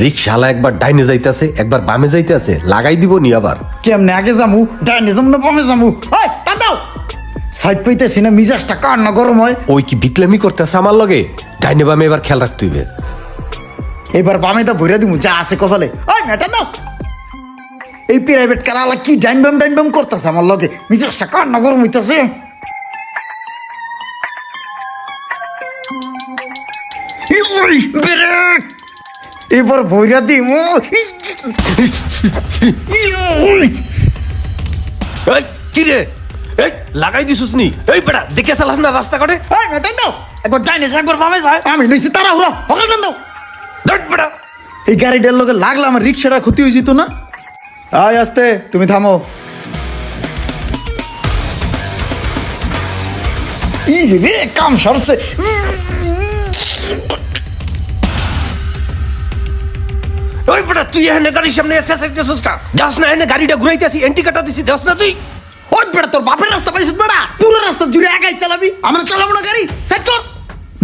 রিক্সাওয়ালা একবার ডাইনে যাইতেছে, একবার বামে যাইতেছে, লাগাই দিব নি আবার। কেমনে আগে যামু, ডাইনে যামু না বামে যামু? এই দাদাও সাইড পাইতেছি না, মিজাজটা কার না গরম হয়। ওই কি বিকলামি করতেছে আমার লগে? ডাইনে বামে এবার খেয়াল রাখতে হইবে। এবার বামে তো ভরে দিমু যা আছে কপালে। ওই মেটা দাও, এই প্রাইভেট কারালা কি ডাইন বাম করতেছে আমার লগে, মিজাজটা কার না গরম হইতেছে। এবার ভৈরা দিমু। এই কি রে, এই লাগাই দিছুস নি? এই বেটা দেখে চালাস না রাস্তা কাটে। এই মেটা দাও, একবার ডাইনে যা একবার বামে যায়, আমি নিছি তারা হুরা হকাল দাও। ধট বেটা, এই গাড়িটার লগে লাগলে আমার রিক্সাটা ক্ষতি হয়ে যেত না। আয় আস্তে, তুমি থামো। ই রে কাম সরছে। ওই বেটা তুই এখানে গাড়ির সামনে এসে যাচ্ছিস কা? যাস না, এখানে গাড়িটা ঘুরাইতেছি, এন্টি কাটা দিছি, যাস না তুই? ওই বেটা তোর বাপের রাস্তা পাইছিস বেটা, পুরো রাস্তা জুড়ে একাই চালাবি, আমরা চালাবো না গাড়ি, সেট কর।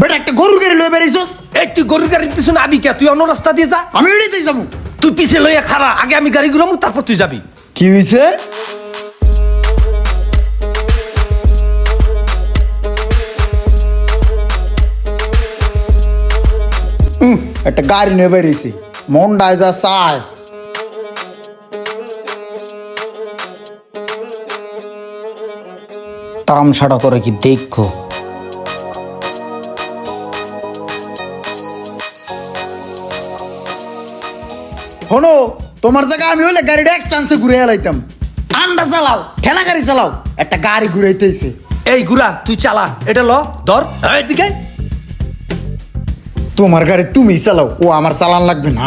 বেটা একটা গরুর গাড়ি লয়ে বেরিয়েছিস। এই তুই গরুর গাড়ির পিছনে আবি কে? তুই অন্য রাস্তা দিয়ে যা। আমি এড়িয়েই যাবো। তুই পিছে লইয়া খাড়া, আগে আমি গাড়ি ঘুরামু, তারপর তুই যাবি। কি হয়েছে? একটা গাড়ি নিয়ে বেরিয়েছি, মনটায় যা চায়। তামসাটা করে কি দেখো। শোনো, তোমার জায়গায় আমি হইলে গাড়িটা এক চান্সে ঘুরে এলাইতাম। আন্ডা চালাও, ঠেলা গাড়ি চালাও, একটা গাড়ি ঘুরাইতেছে। এই ঘুরা তুই চালা, এটা ল ধর এদিকে। তোমার গাড়ি তুমি চালাও, ও আমার চালান লাগবে না।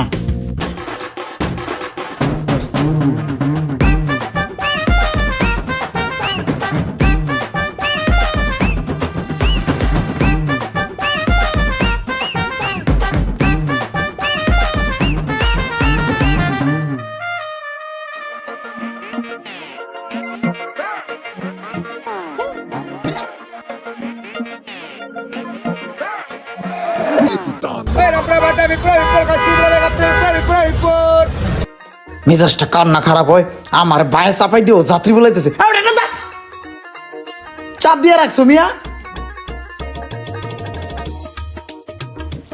মেজাজটা কান্না খারাপ হয়, আমার বায়ে চাপাই দিও, যাত্রী বলাইতেছে। চাপ দিয়ে রাখছো মিয়া।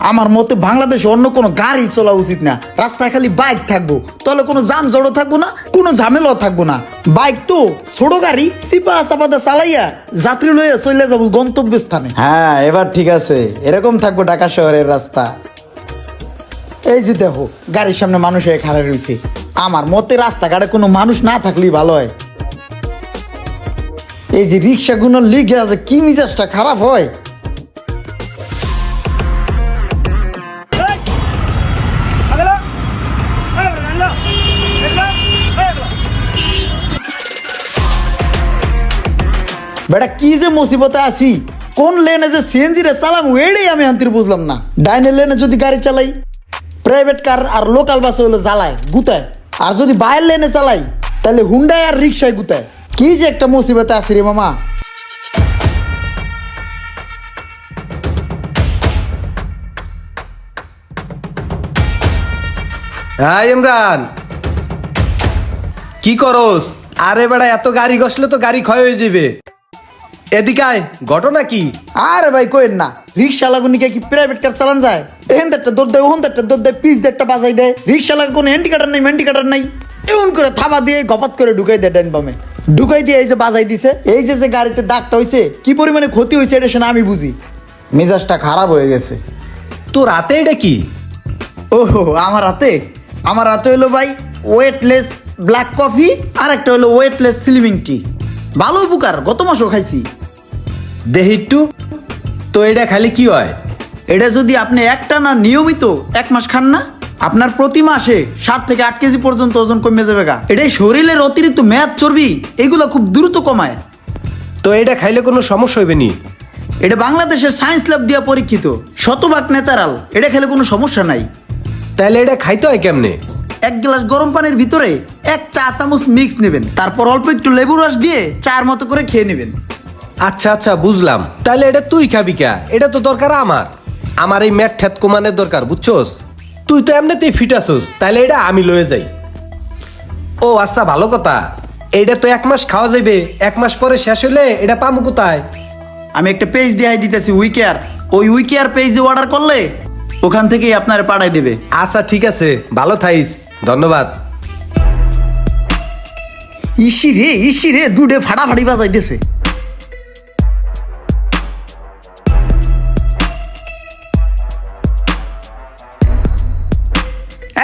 আমার মতে বাংলাদেশে অন্য কোনো গাড়ি চলা উচিত না, রাস্তায় খালি বাইক থাকবো, তাহলে কোনো জাম জড়ো থাকবো না, কোনো ঝামেলাও থাকবো না। বাইক তো ছোট গাড়ি, চিপা চাপাতে চালাইয়া যাত্রী লইয়া চলে যাবো গন্তব্যস্থানে। হ্যাঁ এবার ঠিক আছে, এরকম থাকবো ঢাকা শহরের রাস্তা। এই যে দেখো গাড়ির সামনে মানুষ হয়ে খাড়া রয়েছে, আমার মতে রাস্তাঘাটে কোনো মানুষ না থাকলেই ভালো হয়। এই যে রিক্সাগুলোর লিগে আছে, কি মিজাজটা খারাপ হয়। বেটা কি যে মুসিবতে আছি, কোন লেনে যে সিএনজি রে চালাম এটাই আমি আনতে বুঝলাম না। ডাইনের লেনে যদি গাড়ি চালাই, প্রাইভেট কার আর লোকাল বাসে হলো জ্বালায় গুতায়, আর যদি বাইরের লেনে চালাই তাহলে হুন্ডায় আর রিক্সায় গুতায়। কি যে একটা মুসিবতে আছি রে মামা। হ্যাঁ ইমরান, কি করস? আরে বেড়া এত গাড়ি ঘষলে তো গাড়ি ক্ষয় হয়ে যাবে। এদিকে আয়, ঘটনা কি? আরে ভাই কোয়েন না, রিক্সা লাগুনিকে কি প্রাইভেট কার চালান যায়? এখান একটা দৌড় দেয়, ওখান একটা দৌড় দেয়, পিস একটা বাজাই দেয়। রিক্সা লাগে কোনো হ্যান্ডিকাটার নাই, ম্যান্ডিকাটার নাই, এমন করে থাবা দিয়ে গপাত করে ঢুকাই দেয় ডাইন বামে। ঢুকাই দিয়ে এই যে বাজাই দিছে, এই যে যে গাড়িতে দাগটা হয়েছে, কি পরিমাণে ক্ষতি হয়েছে এটা সেটা আমি বুঝি। মেজাজটা খারাপ হয়ে গেছে। তোর হাতে এটা কি? ওহো আমার হাতে হইলো ভাই ওয়েটলেস ব্ল্যাক কফি, আর একটা হলো ওয়েটলেস স্লিমিং টি। ভালো উপকার, গত মাসও খাইছি। দেহি একটু তো, এটা খালি কি হয়? এটা যদি আপনি একটা না নিয়মিত 1 মাস খান না, আপনার প্রতি মাসে 7 থেকে 8 কেজি পর্যন্ত ওজন কমে যাবে গা। এটাই শরীরের অতিরিক্ত মেদ চর্বি এগুলো খুব দ্রুত কমায়। তো এটা খাইলে কোনো সমস্যা হইবে নি? এটা বাংলাদেশের সায়েন্স ল্যাব দিয়া পরীক্ষিত, শতভাগ ন্যাচারাল, এটা খেলে কোনো সমস্যা নাই। তাহলে এটা খাইতে হয় কেমনে? 1 গ্লাস গরম পানির ভিতরে 1 চা চামচ মিক্স নেবেন, তারপর অল্প একটু লেবু রস দিয়ে চার মতো করে খেয়ে নেবেন। আচ্ছা আচ্ছা বুঝলাম। তাহলে এটা তুই খাবি কা? এটা তো দরকার আমার এই ম্যাট ঠ্যাত কমানোর দরকার, বুঝছস? তুই তো এমনিতেই ফিট আছোস, তাহলে এটা আমি লয়ে যাই। ও আচ্ছা, ভালো কথা। এইটা তো 1 মাস খাওয়া যাবে, 1 মাস পরে শেষ হলে এটা পামু কোথায়? আমি একটা পেজ দিয়ে দিতেছি উইকেয়ার, ওই উইকেয়ার পেজে অর্ডার করলে ওখান থেকেই আপনার পাঠাই দেবে। আচ্ছা ঠিক আছে, ভালো থাইস, ধন্যবাদ। ইসি রে দুধে ফাটাফাটি বাজাইতেছে।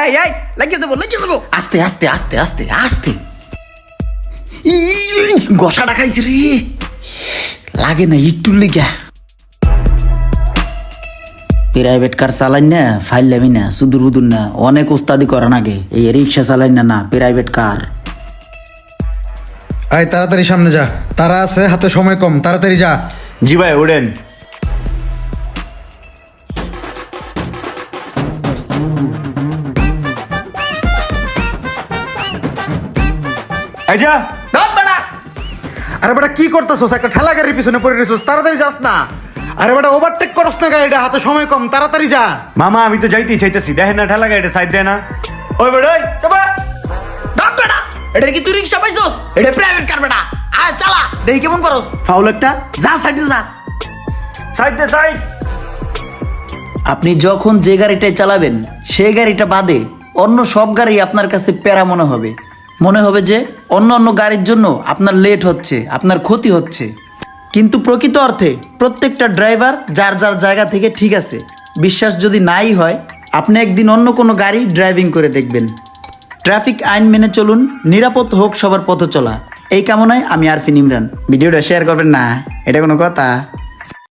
এই লাগিয়ে যাবো আস্তে আস্তে আস্তে আস্তে আস্তে। গসাটা খাইছে রে, লাগে না একটু লিগা। প্রাইভেট কার চালাই না, ফাইল লামি না, সুদূর বুদুর না, অনেক ওস্তাদি করান আগে। এই রিক্সা চালাই না প্রাইভেট কার। আয় তাড়াতাড়ি সামনে যা, তারা আছে, হাতে সময় কম, তাড়াতাড়ি যা। জি ভাই ওড়েন। এই যা। আরে বেটা কি করতেছস? একটা ঠেলা গাড়ির পিছনে পড়ে রয়েছস, তাড়াতাড়ি যাস না। আরে বেটা ওভারটেক করস না গাড়িটা, হাতে সময় কম, তাড়াতাড়ি যা। মামা আমি তো যাইতেই চাইতেছি, দেখেন না ঠেলা গাড়িটা সাইড দেয় না। ওই বেড়াই চাপা। এটা কি তুই রিক্সা পাইছস? এটা প্রাইভেট কার বেটা, আয় চালা দেখি কেমন করস। ফাউল একটা, যা সাইডে যা। সাইড দে সাইড। আপনি যখন যে গাড়িটাই চালাবেন সেই গাড়িটা বাদে অন্য সব গাড়ি আপনার কাছে প্যারা মনে হবে। মনে হবে যে অন্য অন্য গাড়ির জন্য আপনার লেট হচ্ছে, আপনার ক্ষতি হচ্ছে। কিন্তু প্রকৃত অর্থে প্রত্যেকটা ড্রাইভার যার যার জায়গা থেকে ঠিক আছে। বিশ্বাস যদি নাই হয়, আপনি একদিন অন্য কোনো গাড়ি ড্রাইভিং করে দেখবেন। ট্রাফিক আইন মেনে চলুন, নিরাপদ হোক সবার পথ চলা। এই কামনায় আমি আরফিন ইমরান। ভিডিওটা শেয়ার করবেন না, এটা কোনো কথা?